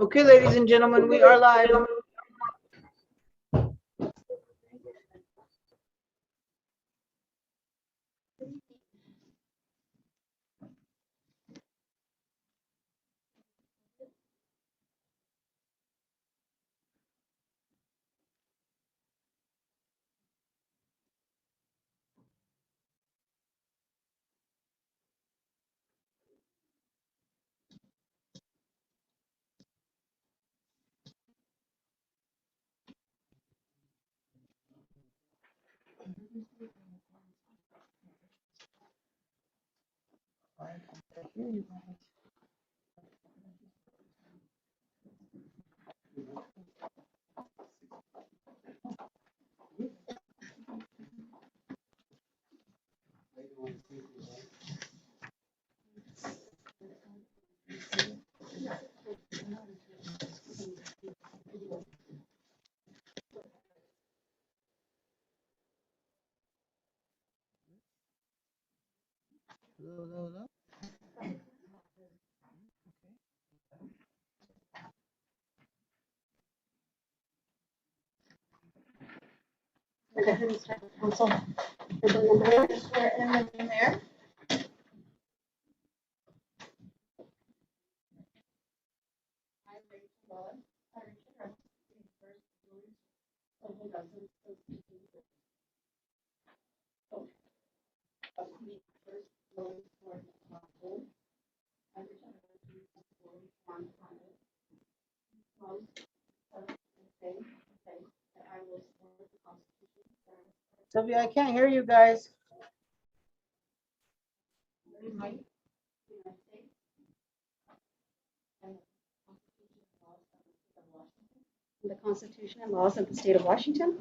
Okay, ladies and gentlemen, we are live. Hello. Go ahead and start the council. Swear in the new mayor. Sylvia, I can't hear you guys. The Constitution and laws of the state of Washington.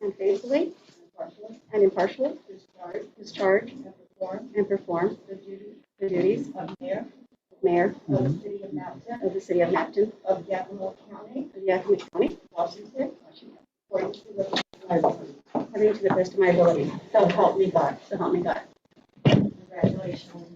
And faithfully and impartially discharge and perform the duties of mayor of the city of Napton of Yakima County, Washington, according to the best of my ability. So help me God. So help me God. Congratulations.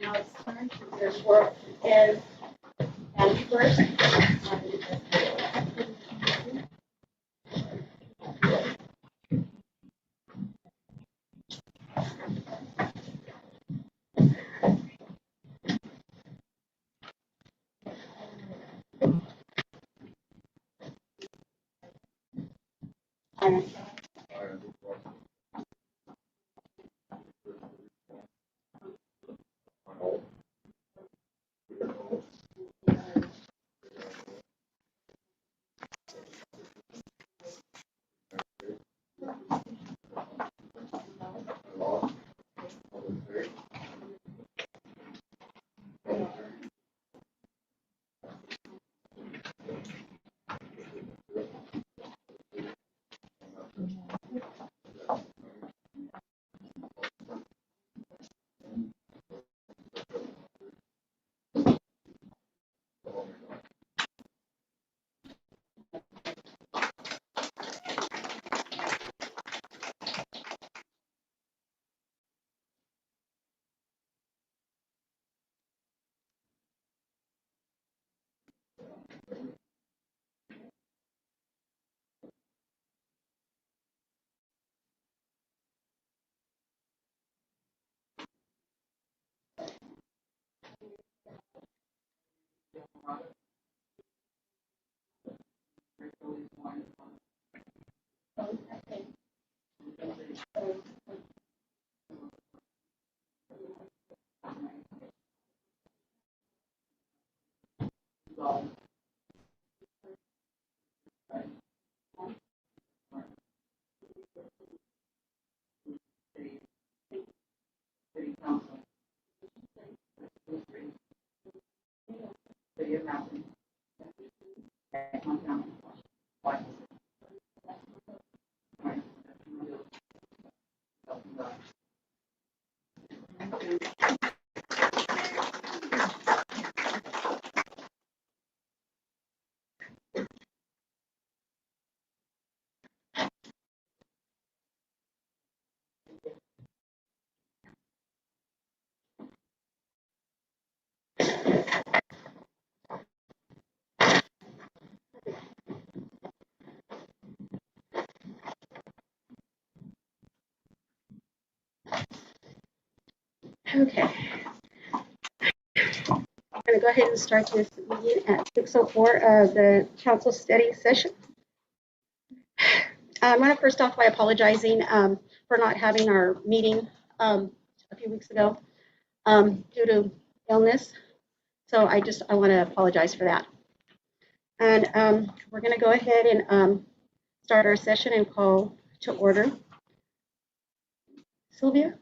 Now it's time to this work is Andy first. Okay. I'm going to go ahead and start this meeting at 6:04 of the council study session. I want to first off by apologizing for not having our meeting a few weeks ago due to illness. So I want to apologize for that. And we're going to go ahead and start our session and call to order. Sylvia?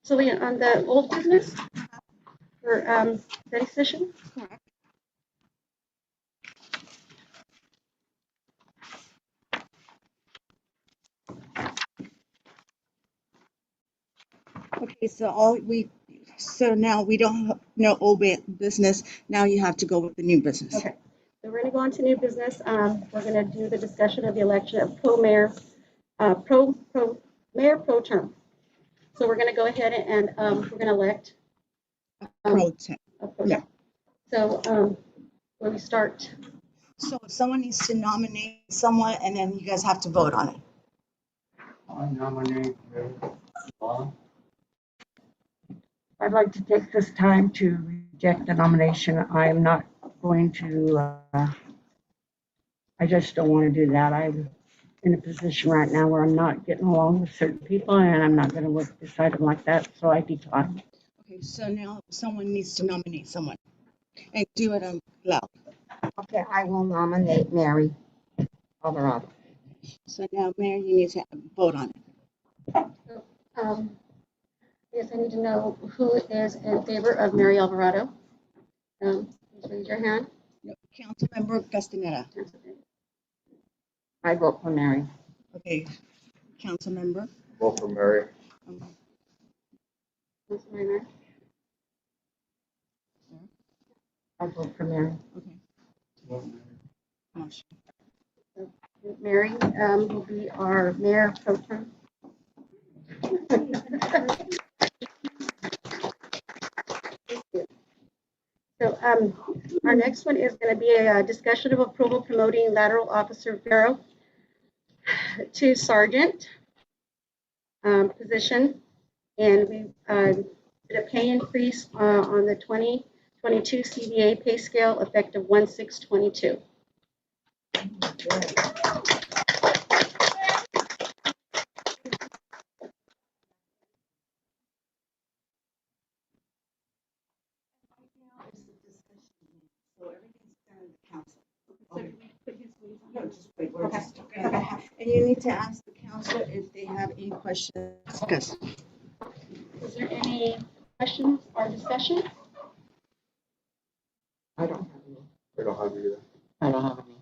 Sylvia, on the old business for study session? Correct. Okay, so now we don't have no old business. Now you have to go with the new business. Okay, so we're going to go on to new business. We're going to do the discussion of the election of mayor pro term. So we're going to go ahead and we're going to elect Pro temp. a pro Yeah. temp. So where we start, So someone needs to nominate someone, and then you guys have to vote on it. I nominate Law. I'd like to take this time to reject the nomination. I am not going to, I just don't want to do that. I'm in a position right now where I'm not getting along with certain people, and I'm not going to work beside them like that, so I decline. Okay, so now someone needs to nominate someone, and do it loud. Okay, I will nominate Mary Alvarado. So now, Mayor, you need to vote on it. yes, I need to know who is in favor of Mary Alvarado. Please raise your hand. No, Councilmember Castaneda. I vote for Mary. Okay, Councilmember. Vote for Mary. Councilmember. I vote for Mary. Okay, motion. Mary will be our mayor pro tem. So our next one is going to be a discussion of approval promoting lateral officer Vero to sergeant position, and we did a pay increase on the 2022 CBA pay scale effective 1/6/22. So everything's done in the council. No, just wait. We're just gonna have, and you need to ask the council if they have any questions. Discuss. Is there any questions or discussion? I don't have any. I don't have either. I don't have any.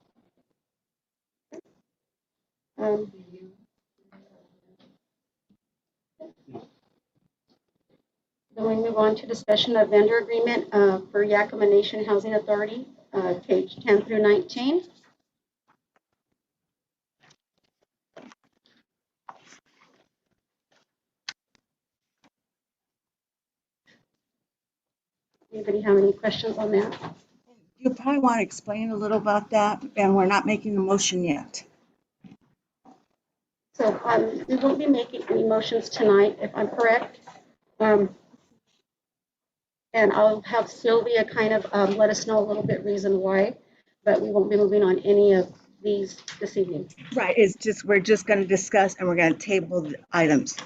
Then we move on to discussion of vendor agreement for Yakima Nation Housing Authority, page 10 through 19. Anybody have any questions on that? You probably want to explain a little about that, and we're not making a motion yet. So we won't be making any motions tonight, if I'm correct. And I'll have Sylvia kind of let us know a little bit reason why, but we won't be moving on any of these this evening. Right, it's just, we're just going to discuss and we're going to table the items.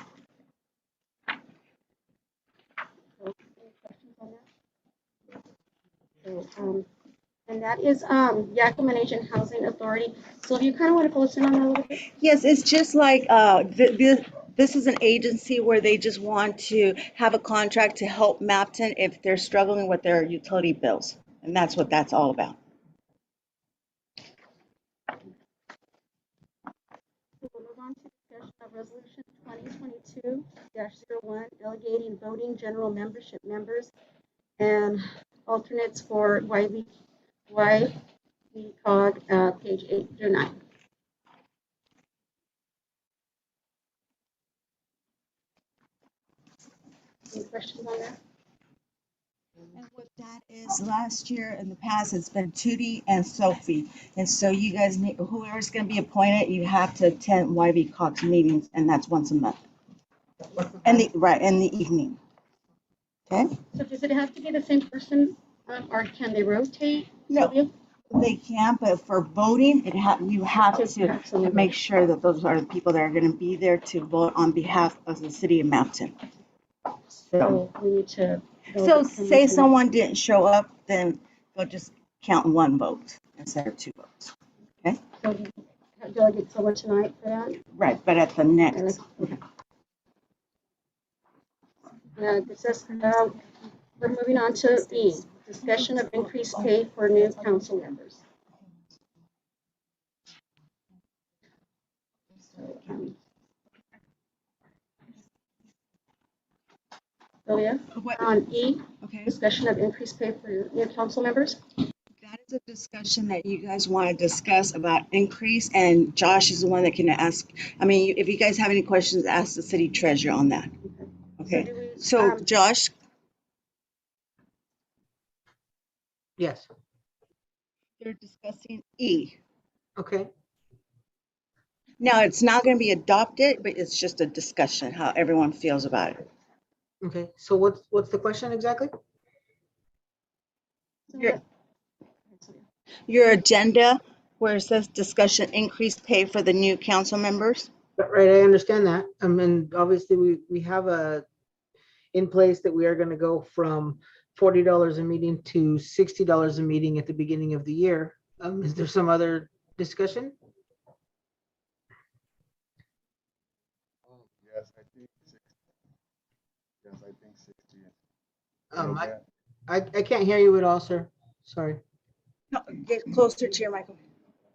So, any questions on that? So, and that is Yakima Nation Housing Authority. So if you kind of want to fill us in on that a little bit? Yes, it's just like, this is an agency where they just want to have a contract to help Mapton if they're struggling with their utility bills. And that's what that's all about. We'll move on to discussion of resolution 2022-01, delegating voting general membership members and alternates for YVCOG, page 8 through 9. Any questions on that? And what that is, last year in the past, it's been Tootie and Sophie. And so you guys need, whoever's gonna be appointed, you have to attend YB Cox meetings, and that's once a month. And in the evening. Okay? So does it have to be the same person, or can they rotate? No. Sylvia? They can, but for voting, you have to Absolutely. make sure that those are the people that are gonna be there to vote on behalf of the city of Mountain. So, So we need to. so say someone didn't show up, then they'll just count one vote instead of two votes. So delegate someone tonight for that? Right, but at the next, Okay. We're moving on to E, discussion of increased pay for new council members. So, Sylvia, what, on E, okay, discussion of increased pay for new council members. that is a discussion that you guys want to discuss about increase, and Josh is the one that can ask, I mean, if you guys have any questions, ask the city treasurer on that. Okay, do we, so Josh, Yes. they're discussing E. Okay. Now, it's not going to be adopted, but it's just a discussion, how everyone feels about it. Okay. So what's the question exactly? Your agenda, where it says discussion increased pay for the new council members. Right, I understand that. And obviously we have in place that we are going to go from $40 a meeting to $60 a meeting at the beginning of the year. Is there some other discussion? Yes, I think 60. Yes, I think 60. I can't hear you at all, sir. Sorry. No, get closer to your microphone.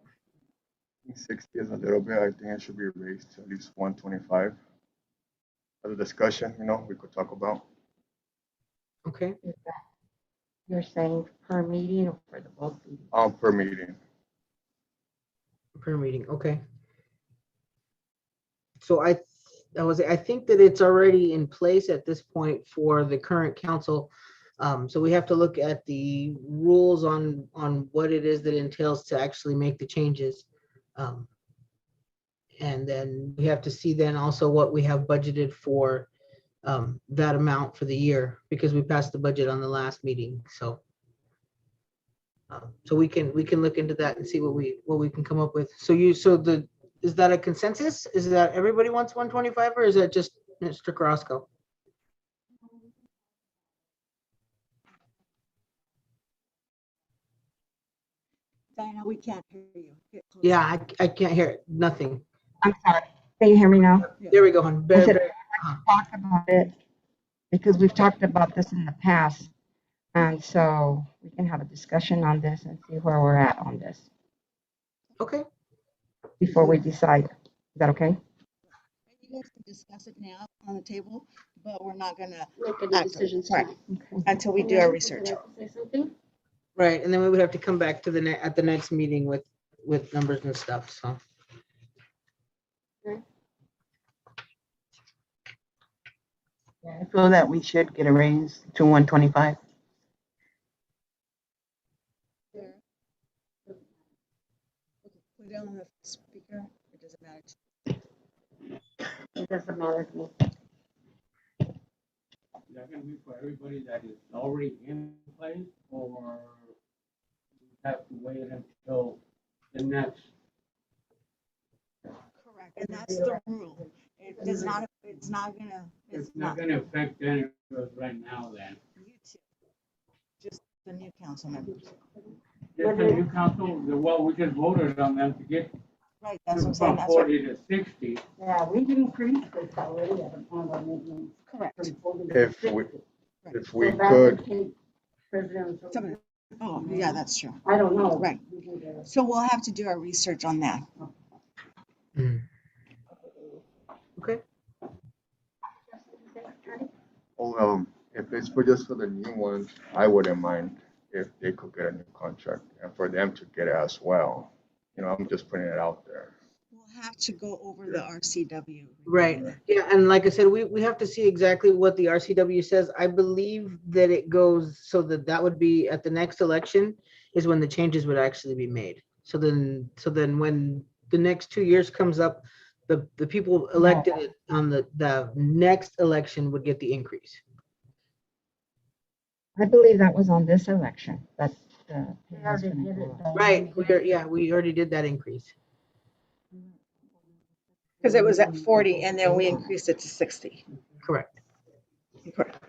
I think 60 is a little bit. I think it should be raised to at least 125. As a discussion, we could talk about. Okay. You're saying per meeting or for the both meetings? Per meeting. Per meeting. Okay. So I think that it's already in place at this point for the current council. So we have to look at the rules on what it is that entails to actually make the changes. And then we have to see then also what we have budgeted for that amount for the year, because we passed the budget on the last meeting. So so we can look into that and see what we can come up with. Is that a consensus? Is that everybody wants 125, or is that just Mr. Carrasco? Diana, we can't hear you. Yeah, I can't hear it. Nothing. I'm sorry. Can you hear me now? There we go, hon. I said, Better. talk about it because we've talked about this in the past. And so we can have a discussion on this and see where we're at on this Okay. before we decide. Is that okay? You guys can discuss it now on the table, but we're not gonna Make any Act- decisions right. tonight. Okay. until we do our research. Would you like to say something? Right, and then we would have to come back to at the next meeting with numbers and stuff. So I feel that we should get a raise to 125. Put it on the speaker. It doesn't matter. It doesn't matter to me. Is that gonna be for everybody that is already in place, or we have to wait until the next? Correct, and that's the rule. It does not, it's not gonna, It's not gonna affect any of us right now then. You two. Just the new council members. Just the new council, well, we just voted on them to get Right, that's what I'm saying. from That's what, 40 to 60. Yeah, we've increased this already at the point of meeting. correct. If we could, Somebody- Oh, yeah, that's true. I don't know. Right. So we'll have to do our research on that. okay. if it's just for the new ones, I wouldn't mind if they could get a new contract and for them to get it as well. I'm just putting it out there. We'll have to go over the RCW. Right. Yeah, and like I said, we have to see exactly what the RCW says. I believe that it goes so that that would be at the next election is when the changes would actually be made. So then when the next 2 years comes up, the people elected on the next election would get the increase. I believe that was on this election, that the pay They was already gonna did go it, up. though. Right. We already did that increase. Because it was at 40 and then we increased it to 60. Correct. Correct.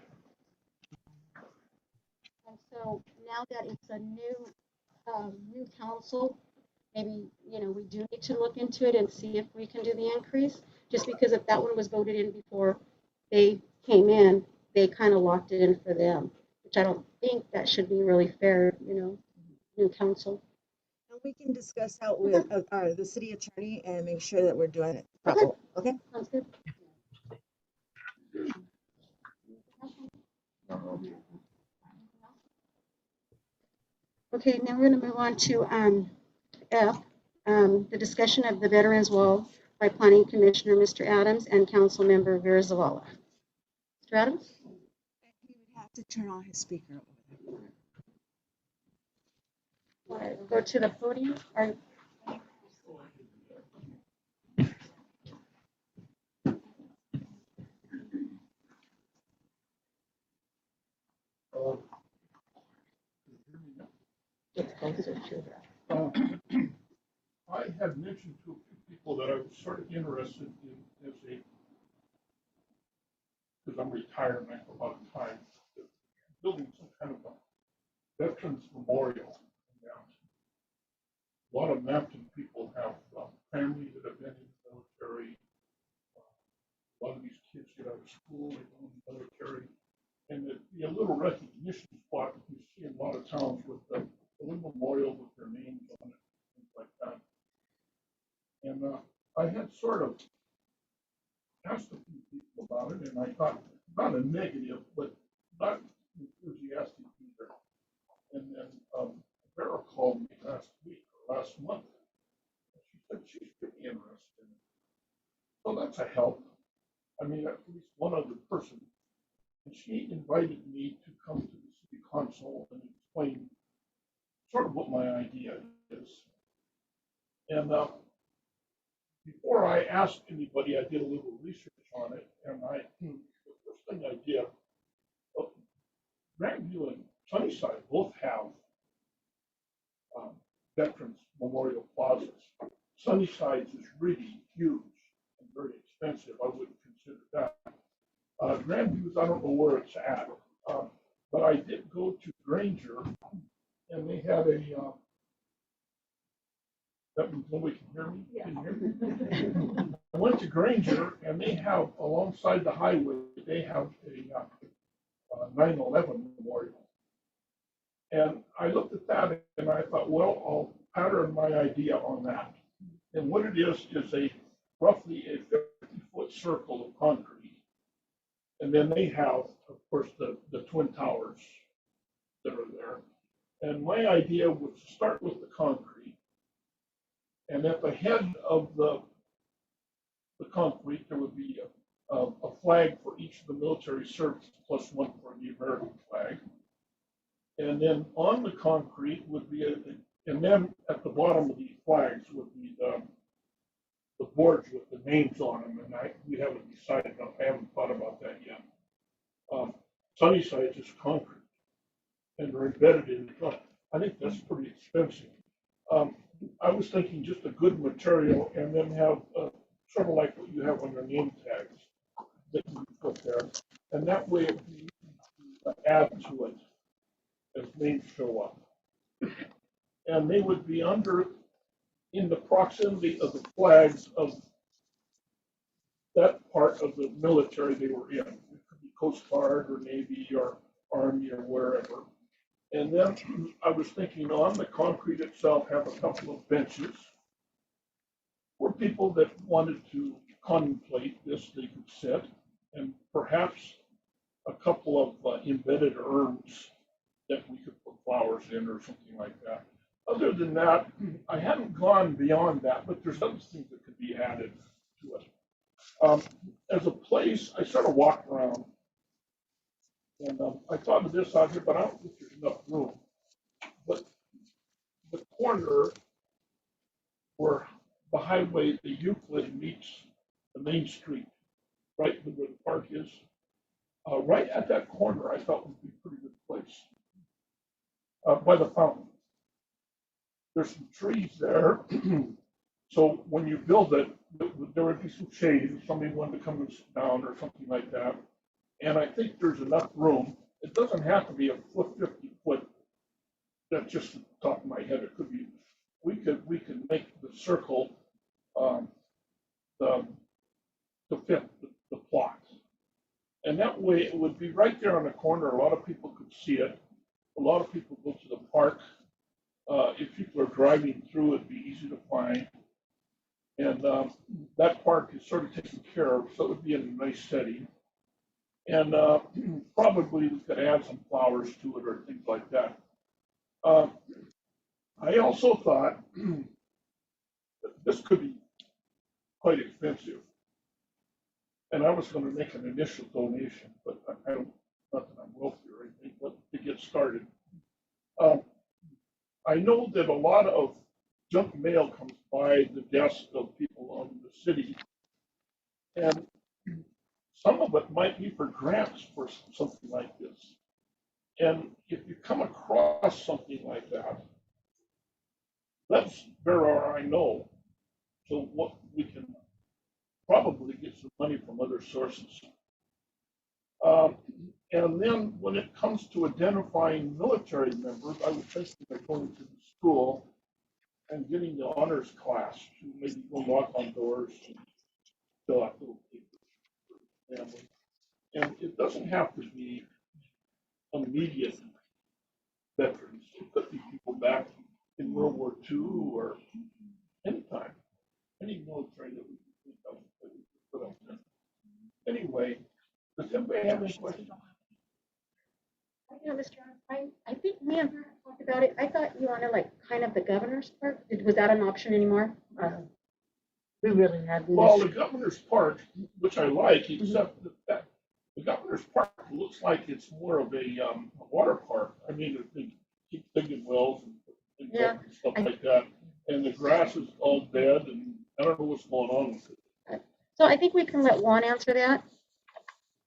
And so now that it's a new council, maybe, we do need to look into it and see if we can do the increase. Just because if that one was voted in before they came in, they kind of locked it in for them, which I don't think that should be really fair, new council. And we can discuss out with the city attorney and make sure that we're doing it properly. Okay? Sounds good. Okay, now we're going to move on to F, the discussion of the Veterans Wall by Planning Commissioner Mr. Adams and Council Member Vera Zavala. Mr. Adams? He would have to turn on his speaker over there. Want to go to the podium? Or I had mentioned to a few people that I was sort of interested in because I'm retired and I have a lot of time, building some kind of a veterans memorial. A lot of Mountain people have families that have been in the military. A lot of these kids get out of school, they go in the military. And it'd be a little recognition spot that you see in a lot of towns with a little memorial with their names on it, things like that. And I had sort of asked a few people about it, and I thought, not a negative, but not enthusiastic either. And then Vera called me last week or last month. She said she's pretty interested in it. So that's a help. I mean, at least one other person. And she invited me to come to the city council and explain sort of what my idea is. And before I asked anybody, I did a little research on it, and the first thing I did, Grandview and Sunnyside both have veterans memorial plazas. Sunnyside's is really huge and very expensive. I wouldn't consider that. Grandview's, I don't know where it's at, but I did go to Granger, and they had a. That means nobody can hear me. Yeah. Can you hear me? I went to Granger, and they have alongside the highway. They have a 9/11 memorial, and I looked at that, and I thought, well, I'll pattern my idea on that. And what it is a roughly a 50-foot circle of concrete. And then they have, of course, the Twin Towers that are there. And my idea was to start with the concrete. And at the head of the concrete, there would be a flag for each of the military services, plus one for the American flag. And then on the concrete would be and then at the bottom of these flags would be the boards with the names on them. And we haven't decided, I haven't thought about that yet. Sunnyside is concrete, and they're embedded in the truck. I think that's pretty expensive. I was thinking just a good material, and then have sort of like what you have on your name tags that you put there, and that way it can add to it as names show up. And they would be in the proximity of the flags of that part of the military they were in. It could be Coast Guard or Navy or Army or wherever. And then I was thinking on the concrete itself, have a couple of benches where people that wanted to contemplate this, they could sit, and perhaps a couple of embedded urns that we could put flowers in or something like that. Other than that, I haven't gone beyond that, but there's other things that could be added to it. As a place, I sort of walked around, and I thought of this out here, but I don't think there's enough room. But the corner where the highway, the Euclid meets the main street, right where the park is, right at that corner, I thought would be a pretty good place. By the fountain. There's some trees there. So when you build it, there would be some shade if somebody wanted to come and sit down or something like that. And I think there's enough room. It doesn't have to be a foot, 50 foot. That's just the top of my head. It could be. We could make the circle the to fit the plot, and that way it would be right there on the corner. A lot of people could see it. A lot of people go to the park. If people are driving through, it'd be easy to find. And that park is sort of taken care of, so it would be in a nice setting. And probably we could add some flowers to it or things like that. I also thought that this could be quite expensive. And I was going to make an initial donation, but I don't, not that I'm wealthy or anything, but to get started. I know that a lot of junk mail comes by the desk of people in the city, and some of it might be for grants for something like this. And if you come across something like that, that's where I know. So what we can probably get some money from other sources. And then when it comes to identifying military members, I was thinking of going to the school and getting the honors class to maybe go knock on doors and fill out little papers for the family. And it doesn't have to be immediate veterans. It could be people back in World War II or anytime, any military that we could think of that we could put up there. Anyway, does anybody have any questions? You know, Mr. I think me and her talked about it. I thought you wanted like kind of the governor's park. Was that an option anymore? We really had Well, this. the governor's park, which I like, except that the governor's park looks like it's more of a water park. I mean, they keep digging wells and Yeah. stuff like that. And the grass is all dead, and I don't know what's going on with it. So I think we can let Juan answer that.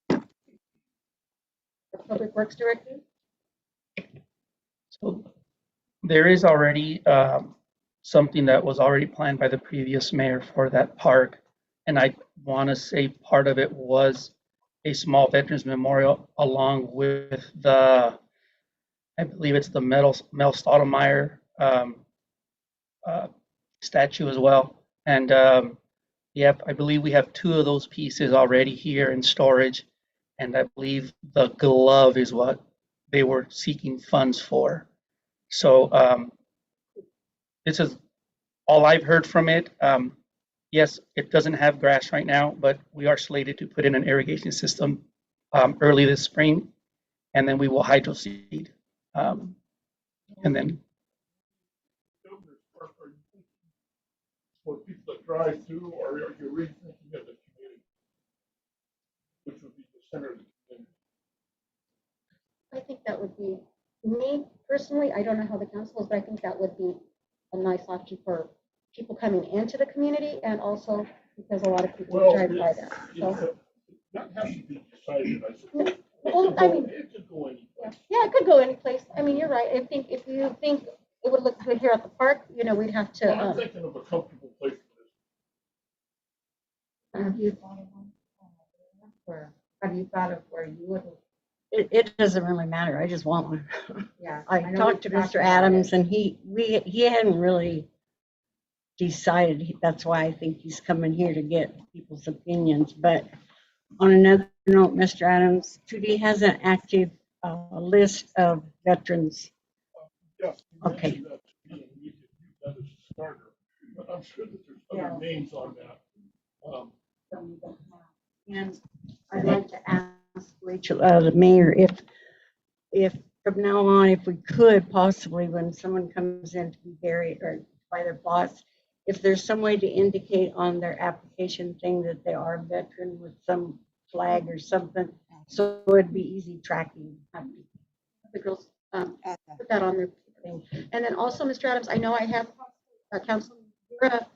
The Public Works Director. So there is already something that was already planned by the previous mayor for that park. And I want to say part of it was a small veterans memorial along with the, I believe it's the Mel Stottlemyre statue as well. And yep, I believe we have 2 of those pieces already here in storage. And I believe the glove is what they were seeking funds for. So this is all I've heard from it. Yes, it doesn't have grass right now, but we are slated to put in an irrigation system early this spring, and then we will hydro seed. And then Governor's Park, are you thinking for people that drive through, or are you really thinking of the community? Which would be the center of the community? I think that would be, me personally, I don't know how the council is, but I think that would be a nice option for people coming into the community and also because a lot of people drive by that. So, That has to be decided, I suppose. well, I mean, It could go anywhere. yeah, it could go any place. I mean, you're right. I think if you think it would look good here at the park, you know, we'd have to. I'm thinking of a comfortable place for this. Have you thought of one? Where, have you thought of where you would? It doesn't really matter. I just want one. Yeah. I talked to Mr. Adams and he hadn't really decided. That's why I think he's coming here to get people's opinions. But on another note, Mr. Adams, 2D has an active list of veterans. Yes. you Okay. mentioned that to me, and we could use that as a starter, but I'm sure that there's other names on that. And I'd like to ask Rachel, the mayor, if from now on, if we could possibly, when someone comes in to be buried or by their boss, if there's some way to indicate on their application thing that they are a veteran with some flag or something, so it'd be easy tracking. The girls Okay. put that on their thing. And then also, Mr. Adams, I know I have Councilman Vera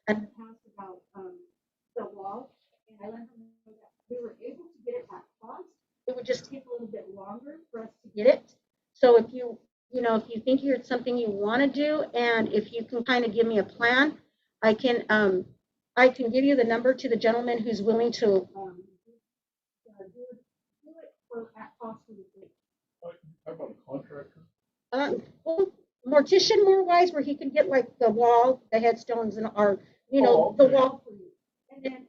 and the past about the wall, and I let her know that we were able to get it at cost. It would just take a little bit longer for us to get it. So if if you think it's something you want to do, and if you can kind of give me a plan, I can give you the number to the gentleman who's willing to do it for at cost for the city. How about a contractor? Well, mortician more wise, where he can get like the wall, the headstones, and our, Oh, the okay. wall for you. And then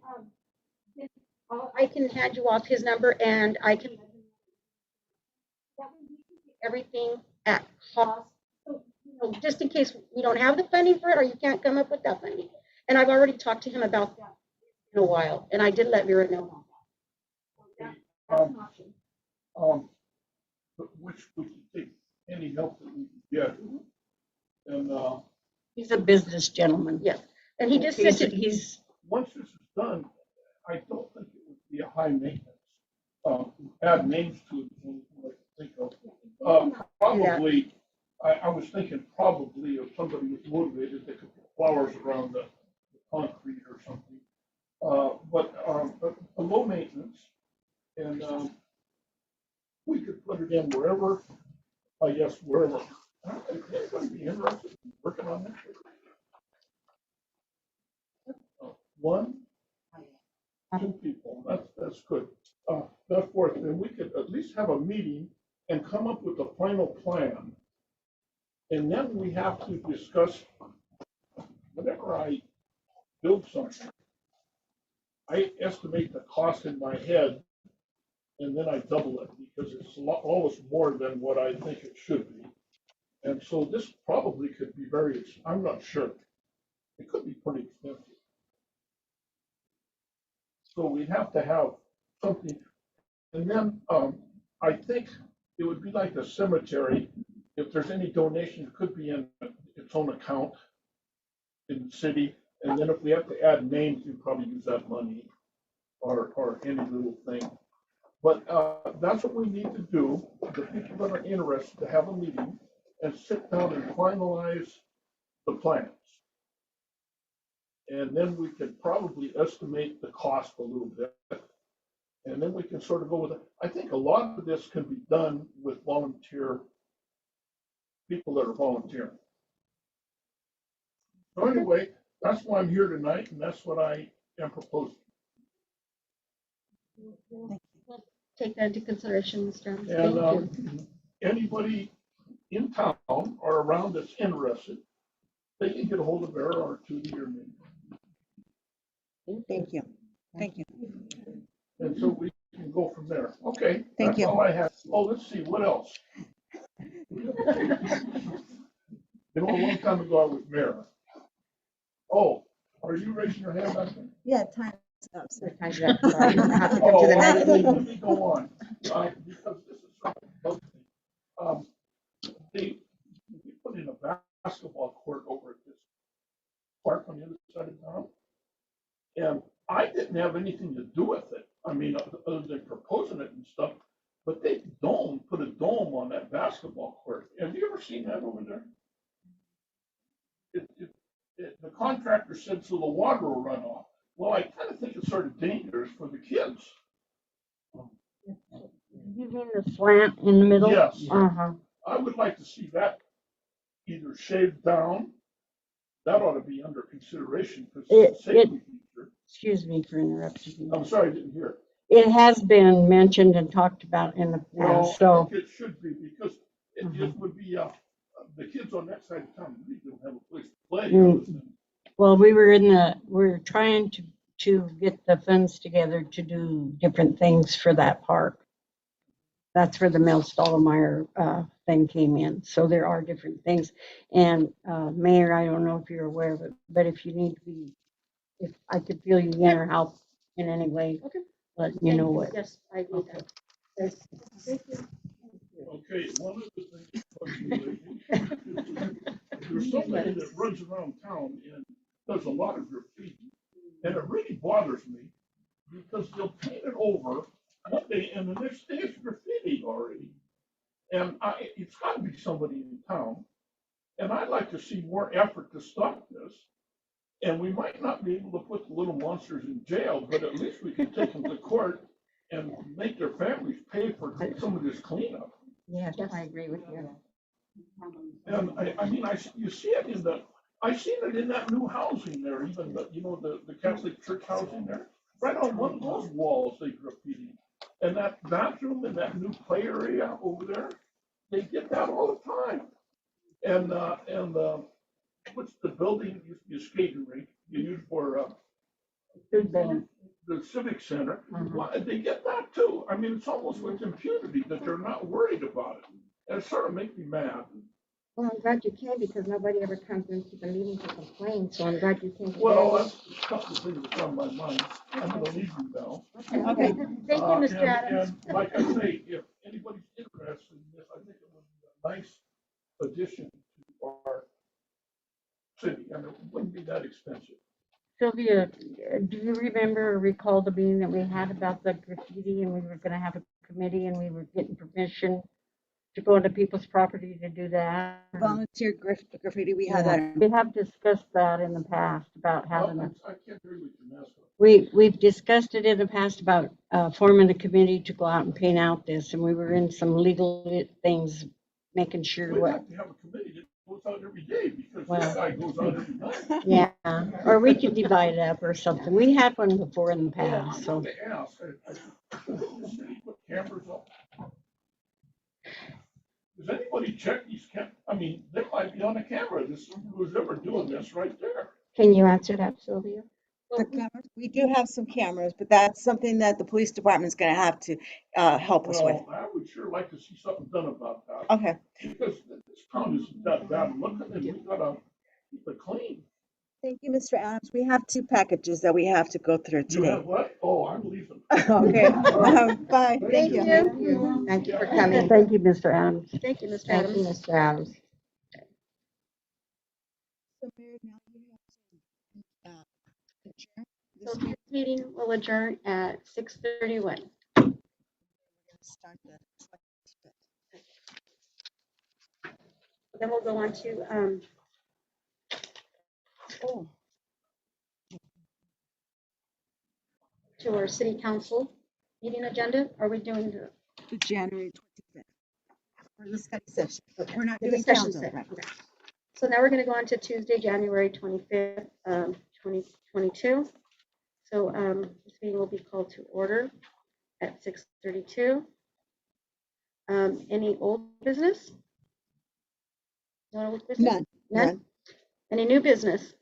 I can hand you off his number, and I can that way we can get everything at cost. So, just in case we don't have the funding for it, or you can't come up with that funding. And I've already talked to him about that in a while, and I did let Vera know about that. So that's an option. But which we can take any help that we can get. And He's a business gentleman. Yes, and he just sent it. He's once this is done, I don't think it would be a high maintenance. Add names to it, is anything I can think of. Probably, I was thinking probably if somebody was motivated, they could put flowers around the concrete or something. But a low maintenance, and we could put it in wherever, I guess, wherever. Anybody be interested in working on that? One, 2 people, that's good. That's worth, then we could at least have a meeting and come up with a final plan. And then we have to discuss, whenever I build something, I estimate the cost in my head, and then I double it, because it's always more than what I think it should be. And so this probably could be I'm not sure. It could be pretty expensive. So we have to have something. And then I think it would be like the cemetery. If there's any donation, it could be in its own account in the city. And then if we have to add names, we probably use that money or any little thing. But that's what we need to do. The people that are interested to have a meeting and sit down and finalize the plans. And then we could probably estimate the cost a little bit. And then we can sort of go with it. I think a lot of this can be done with volunteer people that are volunteering. So anyway, that's why I'm here tonight, and that's what I am proposing. We'll take that into consideration, Mr. Adams. And Thank you. anybody in town or around that's interested, they can get a hold of Vera or Tootie or me. Thank you. Thank you. And so we can go from there. Okay. Thank That's you. all I have. Oh, let's see, what else? A long time ago, I was mayor. Oh, are you raising your hand back there? Yeah, time's up. Time's up. Sorry. You'll have to come to Oh, the next meeting. let me go on, because this is something else. They put in a basketball court over at this park on the other side of town. And I didn't have anything to do with it. I mean, other than proposing it and stuff, but they put a dome on that basketball court. Have you ever seen that over there? The contractor said so the water will run off. Well, I kind of think it's sort of dangerous for the kids. You mean the slant in the middle? Yes. Uh-huh. I would like to see that either shaved down. That ought to be under consideration because it's a safety feature. Excuse me for interrupting you. I'm sorry, I didn't hear. It has been mentioned and talked about in the Well, past, so. I think it should be because it would be, the kids on that side of town really don't have a place to play. Well, we were trying to get the funds together to do different things for that park. That's where the Mel Stottlemyre thing came in. So there are different things. And Mayor, I don't know if you're aware of it, but if you need to be, if I could feel you in or help in any way, Okay. let you know what. Yes, I need that. Yes. Thank you. Okay, one of the things that bugs me lately is there's somebody that runs around town and does a lot of graffiti. And it really bothers me because they'll paint it over one day and the next day it's graffiti already. And it's gotta be somebody in town. And I'd like to see more effort to stop this. And we might not be able to put the little monsters in jail, but at least we can take them to court and make their families pay for some of this cleanup. Yes, I agree with you. And I mean, you see it I seen it in that new housing there, even the Catholic church housing there. Right on one of those walls, they graffiti. And that bathroom and that new play area over there, they get that all the time. And what's the building, used to be a skating rink, you use for, the civic center. Why, they get that too. I mean, it's almost with impunity that they're not worried about it. And it sort of makes me mad. Well, I'm glad you came because nobody ever comes into the meeting to complain, so I'm glad you came today. Well, that's a couple of things that's on my mind. I'm gonna leave you now. Okay, thank you, Mr. Adams. And like I say, if anybody's interested in this, I think it would be a nice addition to our city, and it wouldn't be that expensive. Sylvia, do you remember or recall the meeting that we had about the graffiti and we were gonna have a committee and we were getting permission to go into people's property to do that? Volunteer graffiti, we had that. We have discussed that in the past about having a. I can't hear what you messed up. We've discussed it in the past about forming a committee to go out and paint out this, and we were in some legal things, making sure We what, have to have a committee that goes out every day because Well. this guy goes out every night. yeah, or we could divide it up or something. We had one before in the past, so. They ask, should the city put cameras up? Does anybody check these I mean, they might be on the camera, who's ever doing this right there. Can you answer that, Sylvia? The cameras, we do have some cameras, but that's something that the police department's gonna have to help us with. Well, I would sure like to see something done about that. Okay, Because this town isn't that bad looking and we gotta keep it clean. thank you, Mr. Adams. We have 2 packages that we have to go through You have today. what? Oh, I'm leaving. Okay, bye. Thank you. Thank you for coming. Thank you, Mr. Adams. Thank you, Mr. Thank you, Adams. Mr. Adams. So Mayor, now you have to adjourn So this meeting. this meeting will adjourn at 6:31. We're gonna start the 25th. Then we'll go on to Oh, our city council meeting agenda. Are we doing the January 25th. For the study session. We're not the doing discussion council, session? right? Okay. So now we're going to go on to Tuesday, January 25th, 2022. So this meeting will be called to order at 6:32. Any old business? No old business? None. Any new business?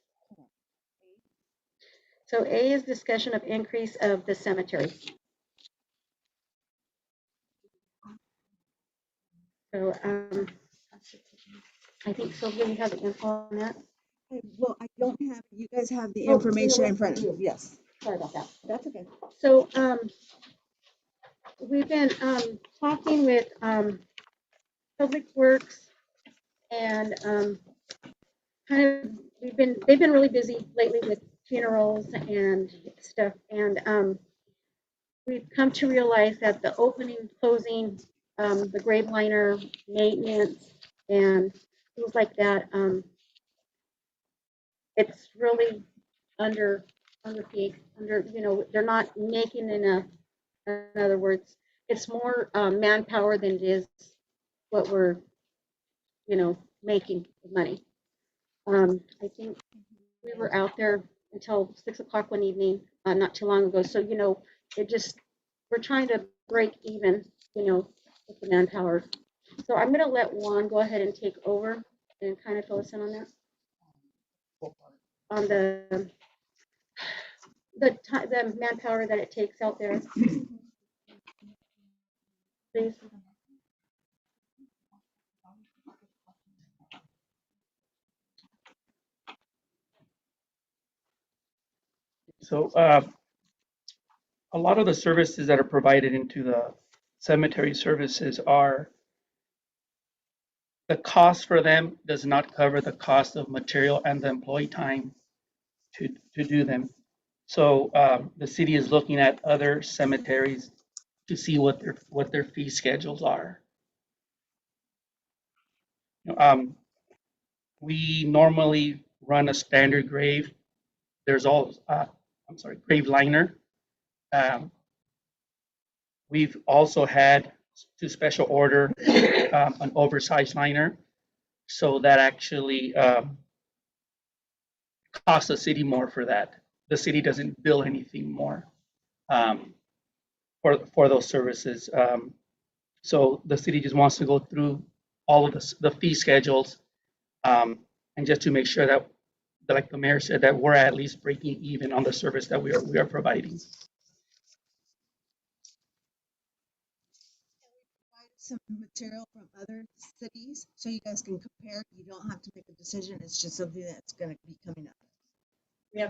So A is discussion of increase of the cemetery. So I think Sylvia, you have the info on that. Well, I don't have, you guys have the Oh, information you know in what? front of you. Yes, Sorry about that. that's okay. So we've been talking with Public Works and kind of they've been really busy lately with funerals and stuff, and we've come to realize that the opening, closing, the grave liner, maintenance, and things like that, it's really underpaid. They're not making enough. In other words, it's more manpower than it is what we're, making money. I think we were out there until 6 o'clock one evening, not too long ago. So, we're trying to break even, with the manpower. So I'm going to let Juan go ahead and take over and kind of fill us in on that. On the manpower that it takes out there. Please. So a lot of the services that are provided into the cemetery services are the cost for them does not cover the cost of material and the employee time to do them. So the city is looking at other cemeteries to see what their fee schedules are. We normally run a standard grave. There's all, I'm sorry, grave liner. Um, we've also had to special order an oversized liner. So that actually costs the city more for that. The city doesn't bill anything more um, for those services. So the city just wants to go through all of the fee schedules and just to make sure that, like the mayor said, that we're at least breaking even on the service that we are providing. Some material from other cities so you guys can compare. You don't have to make a decision. It's just something that's going to be coming up. We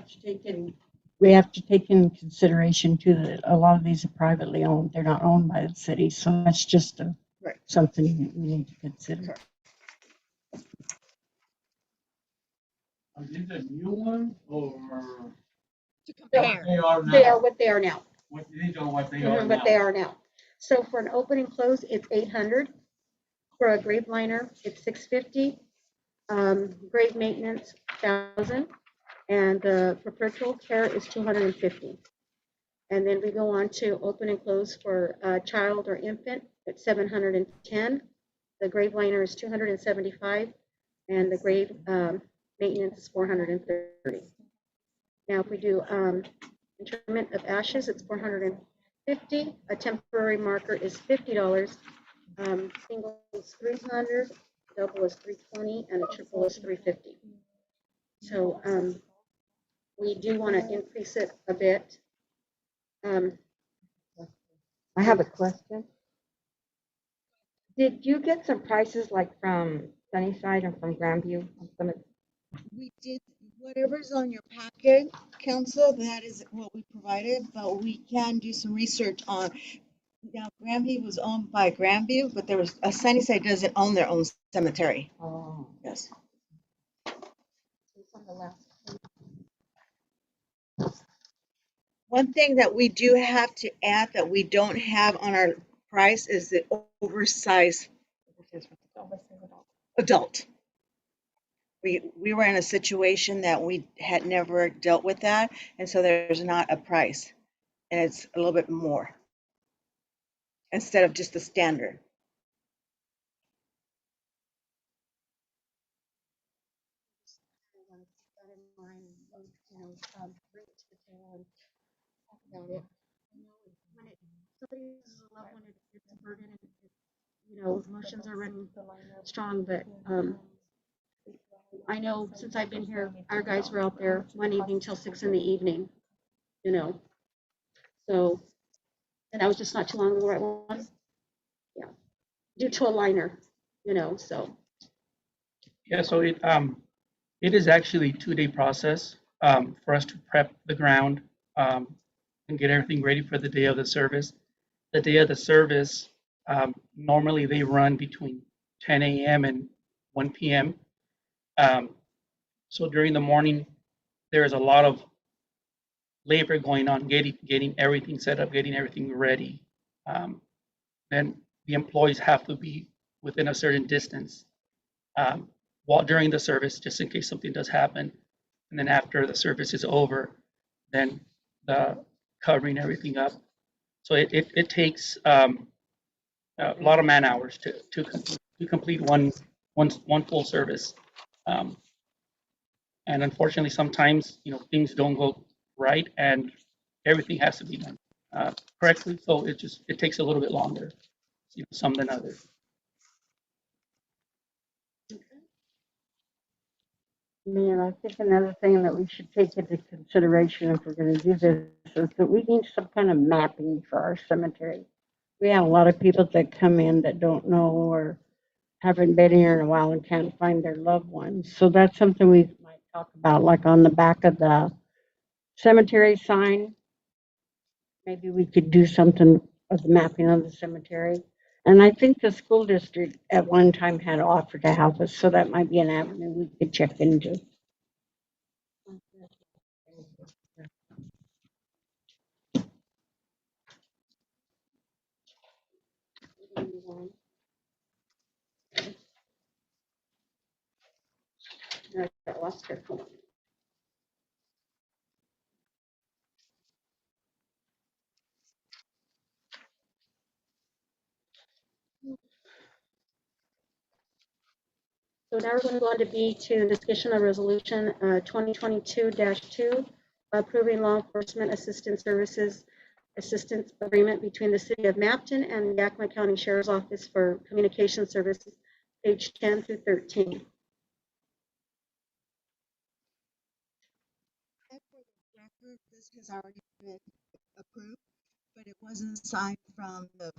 have to take in consideration too that a lot of these are privately owned. They're not owned by the city. So that's just Right. something we need to consider. Are these a new one or? To what compare. They are now. They are what they are now. What, these are what they are now. What they are now. So for an open and close, it's 800. For a grave liner, it's 650. Grave maintenance, 1,000. And the perpetual care is 250. And then we go on to open and close for a child or infant at 710. The grave liner is 275, and the grave maintenance is 430. Now, if we do interment of ashes, it's 450. A temporary marker is $50. Single is 300, double is 320, and a triple is 350. So we do want to increase it a bit. I have a question. Did you get some prices like from Sunnyside and from Grandview? We did whatever's on your packet, council, that is what we provided, but we can do some research on. Now, Grandview was owned by Grandview, but there was a Sunnyside doesn't own their own cemetery. Oh, Yes. One thing that we do have to add that we don't have on our price is the oversized adult. We were in a situation that we had never dealt with that, and so there's not a price, and it's a little bit more instead of just the standard. Emotions are running strong, but I know since I've been here, our guys were out there one evening till 6 in the evening, So, and that was just not too long ago, right? One? Yeah. Due to a liner, so. Yeah, so it is actually a 2-day process for us to prep the ground and get everything ready for the day of the service. The day of the service, normally they run between 10 a.m. and 1 p.m. So during the morning, there's a lot of labor going on, getting everything set up, getting everything ready. Then the employees have to be within a certain distance while during the service, just in case something does happen. And then after the service is over, then the covering everything up. So it takes a lot of man hours to complete one full service. And unfortunately, sometimes things don't go right, and everything has to be done correctly. So it takes a little bit longer, some than others. Mayor, I think another thing that we should take into consideration if we're going to do this is that we need some kind of mapping for our cemetery. We have a lot of people that come in that don't know or haven't been here in a while and can't find their loved ones. So that's something we might talk about, like on the back of the cemetery sign. Maybe we could do something of the mapping of the cemetery. And I think the school district at one time had offered to help us, so that might be an avenue we could check into. No, I lost her. Hold on. So now we're going to go on to B2, discussion of resolution 2022-2, approving law enforcement assistance services assistance agreement between the city of Mapton and the Yakima County Sheriff's Office for communication services, page 10 through 13. Record, this has already been approved, but it wasn't signed from the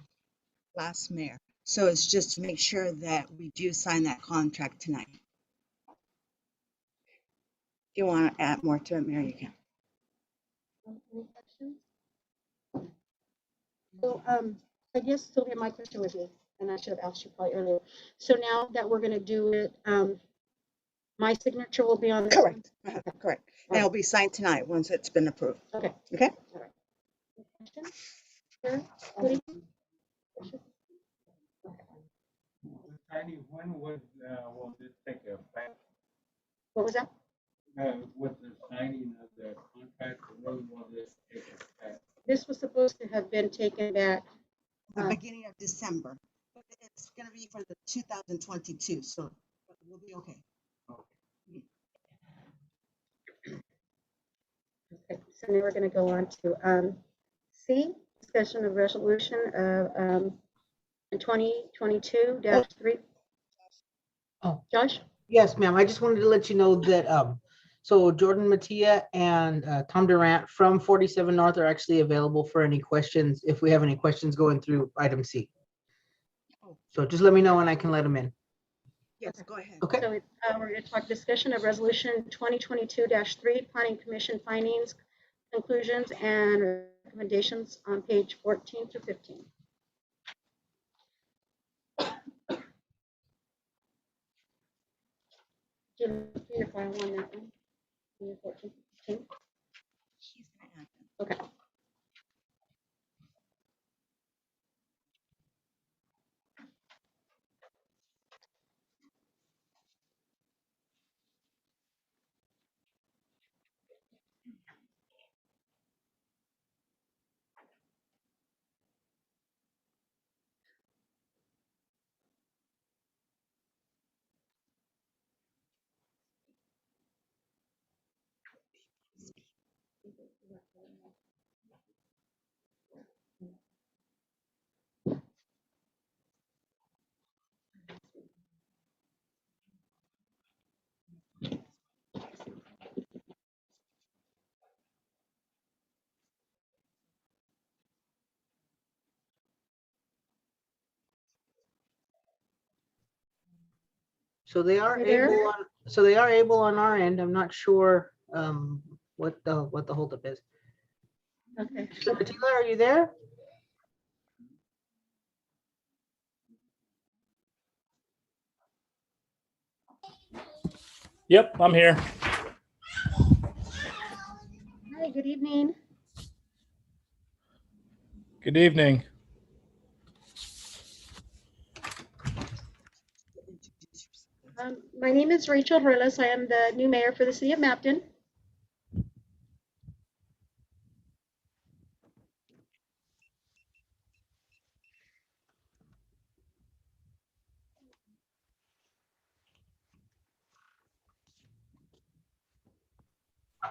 last mayor. So it's just to make sure that we do sign that contract tonight. If you want to add more to it, Mayor, you can. Any questions? So I guess, Sylvia, my question was you, and I should have asked you probably earlier. So now that we're going to do it, my signature will be on this one? Correct. Correct. And it'll be signed tonight once it's been approved. Okay. Okay? All right. Any questions? Sure. Woody? Heidi, when will this take effect? What was that? With the signing of the contract, when will this take effect? This was supposed to have been taken back. The beginning of December. But it's going to be for the 2022, so we'll be okay. Okay, so now we're going to go on to C, discussion of resolution of 2022-3. Oh. Josh? Yes, ma'am. I just wanted to let you know that, so Jordan Mattia and Tom Durant from 47 North are actually available for any questions, if we have any questions going through item C. So just let me know and I can let them in. Yes, go ahead. Okay. So we're going to talk discussion of resolution 2022-3, planning commission findings, conclusions, and recommendations on page 14 through 15. Do you look through your file on that one? On your 14, 15? She's going to add them. Okay. So they are You there? able on our end. I'm not sure what the holdup is. Okay. So Matilla, are you there? Yep, I'm here. Hi, good evening. Good evening. My name is Rachel Ruelas. I am the new mayor for the city of Mapton.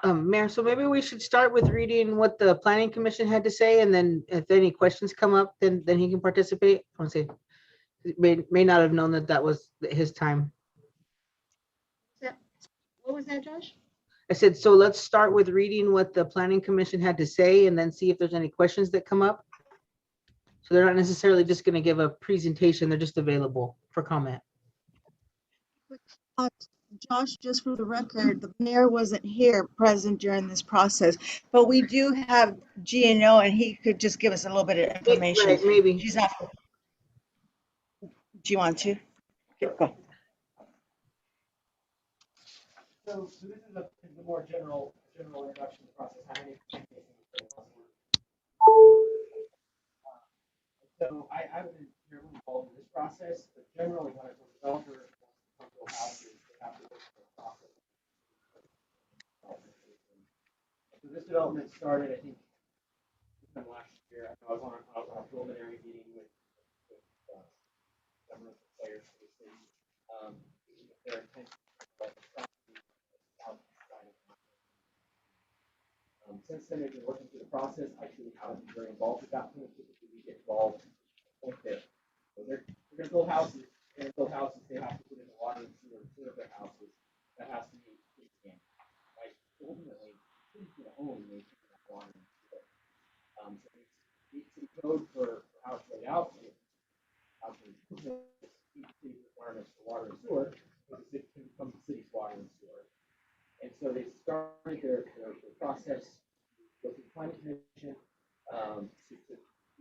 Mayor, so maybe we should start with reading what the planning commission had to say, and then if any questions come up, then he can participate. I want to say, may not have known that was his time. What was that, Josh? I said, so let's start with reading what the planning commission had to say and then see if there's any questions that come up. So they're not necessarily just going to give a presentation, they're just available for comment. Josh, just for the record, the mayor wasn't here present during this process, but we do have GNO and he could just give us a little bit of information. Right, maybe. She's not. Do you want to? Okay, go. So this is a more general introduction to the process. How many so I haven't been terribly involved in this process, but generally when a developer wants to come to a house, they have to go through a process. So this development started, I think, last year. I was on a preliminary meeting with several players for the city. Their intent was since then, they've been working through the process. I truly haven't been very involved at that point. Typically, we get involved at the point that they're going to build houses. They're going to build houses. They have to put in the water and sewer of their houses. That has to be in. Right? Ultimately, cities can own and maintain that water and sewer. So it's city code for how it's laid out. How to meet city requirements for water and sewer, because it can become the city's water and sewer. And so they started their process with the planning commission to do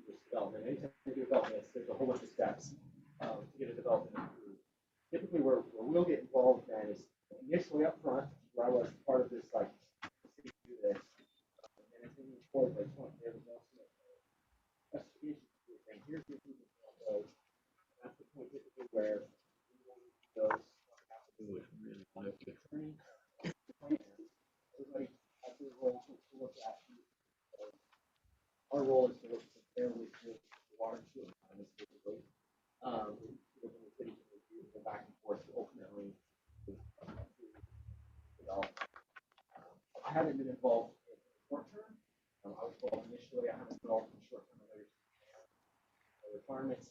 this development. Anytime you do development, there's a whole bunch of steps to get a development approved. Typically, where we'll get involved then is initially up front, where I was part of this, like, city do this, and it's moving forward. By the point there was also investigation. And here's the people goes. That's the point typically where those have to do with really attorney. Everybody has their role to look at. Our role is to look fairly with the water and sewer requirements, typically. The city can review, go back and forth, ultimately develop. I haven't been involved in the short term. I was involved initially. I haven't been involved in the short term. The requirements.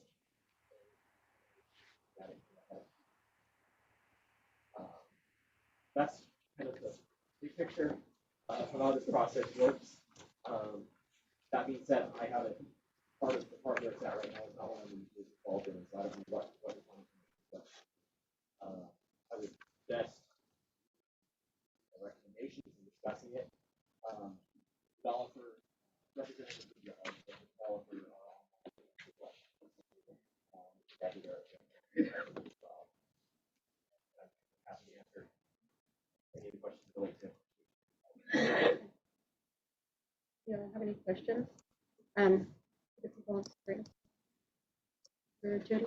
That's kind of the big picture of how this process works. That being said, I haven't part of the part where it's at right now is not one I'm involved in, so I don't know what the plan is. But I would suggest recommendations in discussing it. Developer representatives of the developer happy to answer any questions related to. You don't have any questions? If you want to bring for Judy?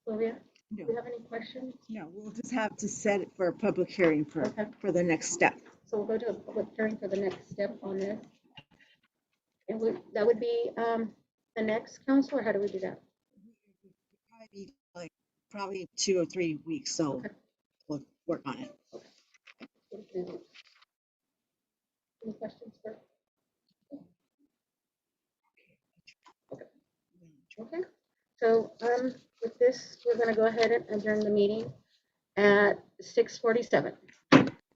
Sylvia, do you have any questions? No, we'll just have to set it for a public hearing Okay. for the next step. So we'll go to a public hearing for the next step on this. And that would be the next council, or how do we do that? Probably be like probably 2 or 3 weeks, so Okay. we'll work on it. Any questions for? Okay. So with this, we're going to go ahead and adjourn the meeting at 6:47.